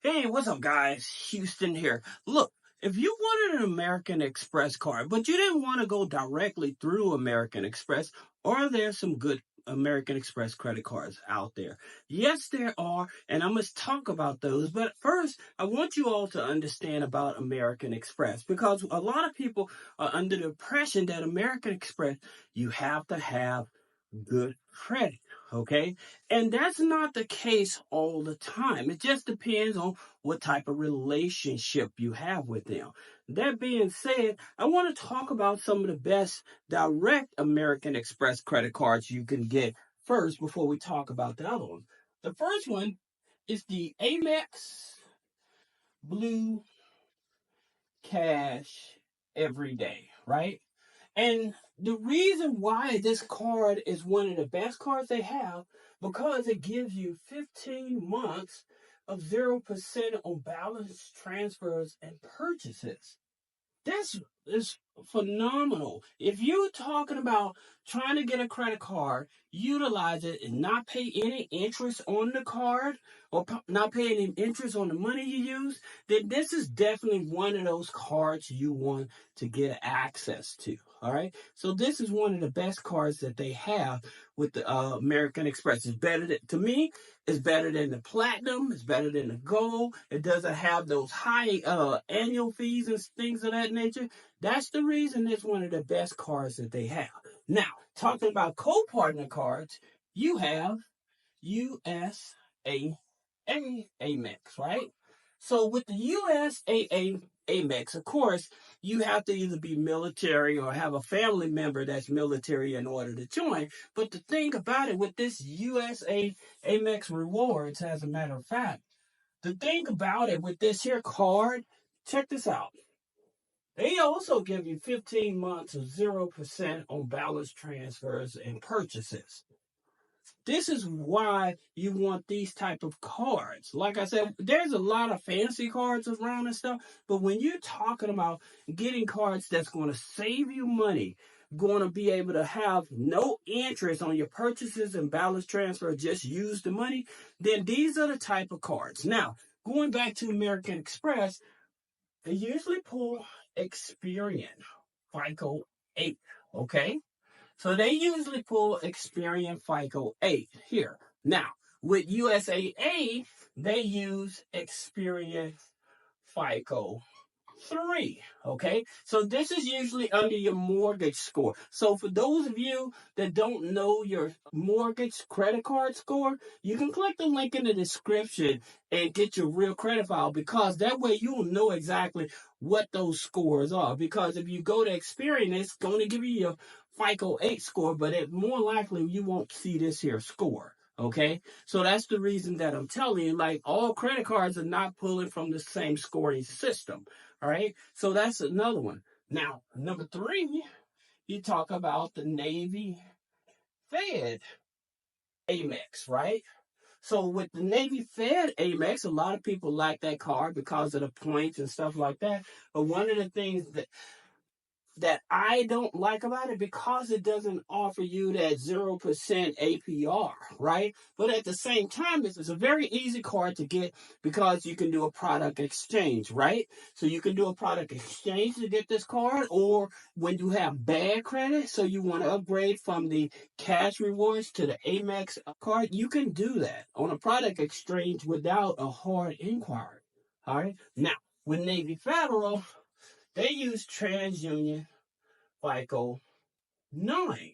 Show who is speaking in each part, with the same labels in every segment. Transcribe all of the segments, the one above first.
Speaker 1: Hey, what's up, guys? Houston here. Look, if you wanted an American Express card, but you didn't want to go directly through American Express, are there some good American Express credit cards out there? Yes, there are, and I must talk about those. But first, I want you all to understand about American Express because a lot of people are under the impression that American Express, you have to have good credit. Okay. And that's not the case all the time. It just depends on what type of relationship you have with them. That being said, I want to talk about some of the best direct American Express credit cards you can get first before we talk about the other ones. The first one is the Amex Blue Cash Every Day, right? And the reason why this card is one of the best cards they have, because it gives you 15 months of 0% on balance transfers and purchases. This is phenomenal. If you're talking about trying to get a credit card, utilize it and not pay any interest on the card or not pay any interest on the money you use, then this is definitely one of those cards you want to get access to. All right. So this is one of the best cards that they have with the American Express. It's better to me. It's better than the platinum. It's better than the gold. It doesn't have those high annual fees and things of that nature. That's the reason it's one of the best cards that they have. Now, talking about co-partner cards, you have USAA Amex, right? So with the USAA Amex, of course, you have to either be military or have a family member that's military in order to join. But the thing about it with this USA Amex Rewards, as a matter of fact, the thing about it with this here card, check this out. They also give you 15 months of 0% on balance transfers and purchases. This is why you want these type of cards. Like I said, there's a lot of fancy cards around and stuff, but when you're talking about getting cards that's going to save you money, going to be able to have no interest on your purchases and balance transfer, just use the money, then these are the type of cards. Now, going back to American Express, they usually pull Experian FICO 8, okay? So they usually pull Experian FICO 8 here. Now, with USAA, they use Experian FICO 3. Okay, so this is usually under your mortgage score. So for those of you that don't know your mortgage credit card score, you can click the link in the description and get your real credit file, because that way you will know exactly what those scores are. Because if you go to Experian, it's going to give you your FICO 8 score, but it more likely you won't see this here score. Okay, so that's the reason that I'm telling you, like, all credit cards are not pulling from the same scoring system. All right, so that's another one. Now, number three, you talk about the Navy Fed Amex, right? So with the Navy Fed Amex, a lot of people like that card because of the points and stuff like that. But one of the things that I don't like about it, because it doesn't offer you that 0% APR, right? But at the same time, it's a very easy card to get because you can do a product exchange, right? So you can do a product exchange to get this card, or when you have bad credit, so you want to upgrade from the cash rewards to the Amex card, you can do that on a product exchange without a hard inquiry. All right. Now, with Navy Federal, they use TransUnion FICO 9.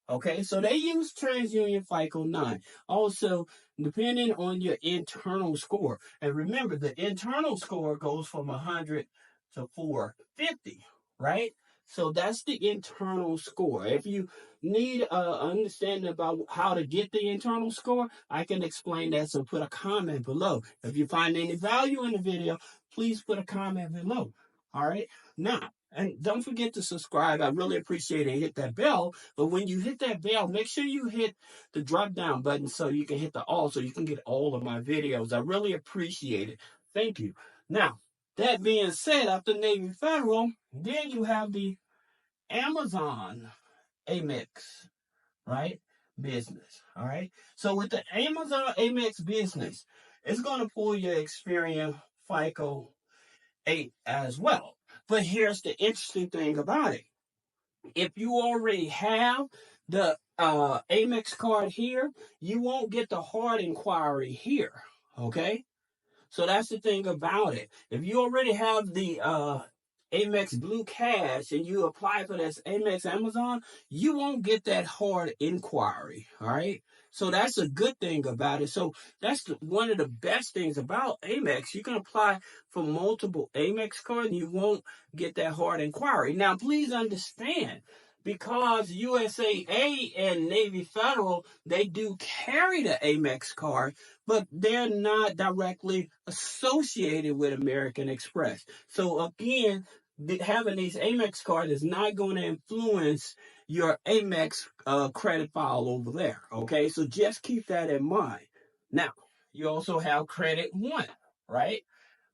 Speaker 1: Okay, so they use TransUnion FICO 9. Also, depending on your internal score. And remember, the internal score goes from 100 to 450, right? So that's the internal score. If you need understanding about how to get the internal score, I can explain that. So put a comment below. If you find any value in the video, please put a comment below. All right. Now, and don't forget to subscribe. I really appreciate it. Hit that bell. But when you hit that bell, make sure you hit the drop down button so you can hit the all, so you can get all of my videos. I really appreciate it. Thank you. Now, that being said, after Navy Federal, then you have the Amazon Amex, right? Business. All right. So with the Amazon Amex Business, it's going to pull your Experian FICO 8 as well. But here's the interesting thing about it. If you already have the Amex card here, you won't get the hard inquiry here. Okay? So that's the thing about it. If you already have the Amex Blue Cash and you apply for this Amex Amazon, you won't get that hard inquiry. All right. So that's a good thing about it. So that's one of the best things about Amex. You can apply for multiple Amex cards and you won't get that hard inquiry. Now, please understand, because USAA and Navy Federal, they do carry the Amex card, but they're not directly associated with American Express. So again, having these Amex cards is not going to influence your Amex credit file over there. Okay, so just keep that in mind. Now, you also have Credit One, right?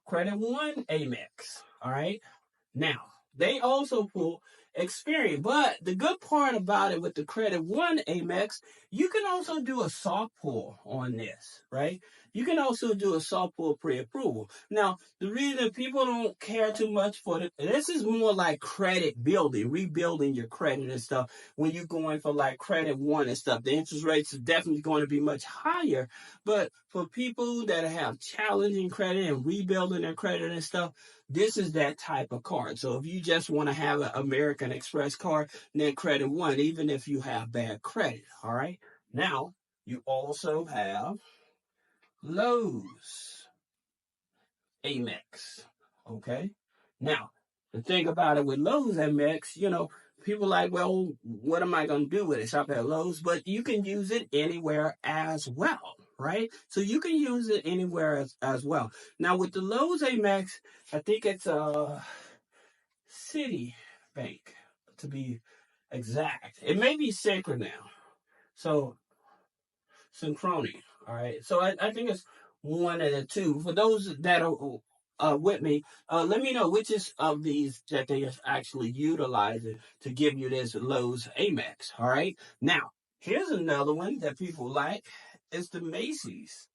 Speaker 1: Credit One Amex. All right. Now, they also pull Experian. But the good part about it with the Credit One Amex, you can also do a soft pull on this, right? You can also do a soft pull pre-approval. Now, the reason people don't care too much for it, this is more like credit building, rebuilding your credit and stuff. When you're going for like Credit One and stuff, the interest rates are definitely going to be much higher. But for people that have challenging credit and rebuilding their credit and stuff, this is that type of card. So if you just want to have an American Express card, then Credit One, even if you have bad credit. All right. Now, you also have Lowe's Amex. Okay. Now, the thing about it with Lowe's Amex, people like, well, what am I going to do with it? Shop at Lowe's, but you can use it anywhere as well, right? So you can use it anywhere as well. Now, with the Lowe's Amex, I think it's Citibank, to be exact. It may be Synchro now. So, Synchrony, all right? So I think it's one of the two. For those that are with me, let me know which is of these that they are actually utilizing to give you this Lowe's Amex, all right? Now, here's another one that people like. It's the Macy's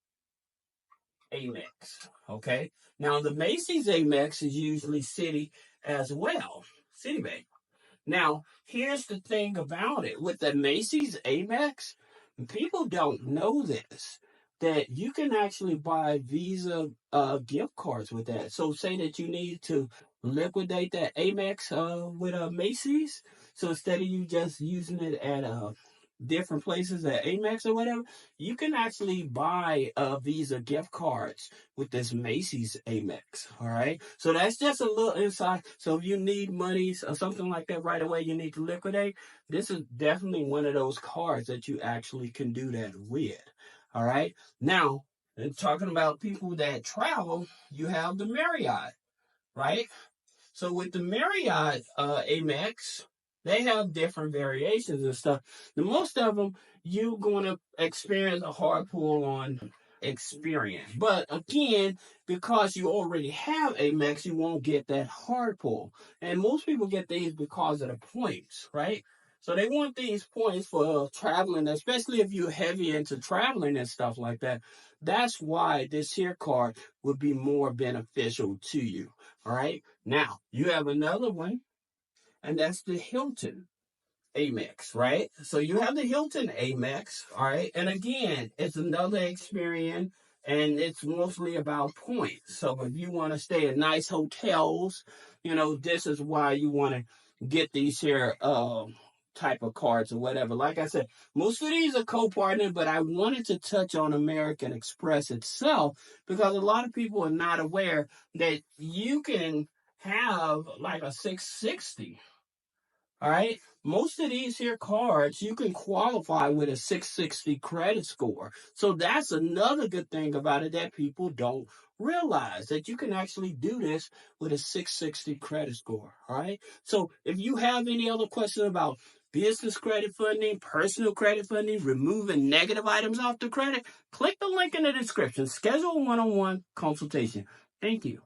Speaker 1: Amex, okay? Now, the Macy's Amex is usually Citi as well, Citibank. Now, here's the thing about it. With the Macy's Amex, people don't know this, that you can actually buy Visa gift cards with that. So say that you need to liquidate that Amex with Macy's. So instead of you just using it at different places at Amex or whatever, you can actually buy Visa gift cards with this Macy's Amex. All right. So that's just a little insight. So if you need monies or something like that right away, you need to liquidate. This is definitely one of those cards that you actually can do that with. All right. Now, talking about people that travel, you have the Marriott, right? So with the Marriott Amex, they have different variations and stuff. The most of them, you're going to experience a hard pull on Experian. But again, because you already have Amex, you won't get that hard pull. And most people get these because of the points, right? So they want these points for traveling, especially if you're heavy into traveling and stuff like that. That's why this here card would be more beneficial to you. All right. Now, you have another one, and that's the Hilton Amex, right? So you have the Hilton Amex, all right? And again, it's another Experian, and it's mostly about points. So if you want to stay at nice hotels, this is why you want to get these here type of cards or whatever. Like I said, most of these are co-partnered, but I wanted to touch on American Express itself because a lot of people are not aware that you can have like a 660. All right. Most of these here cards, you can qualify with a 660 credit score. So that's another good thing about it that people don't realize, that you can actually do this with a 660 credit score. All right. So if you have any other questions about business credit funding, personal credit funding, removing negative items off the credit, click the link in the description. Schedule a one-on-one consultation. Thank you.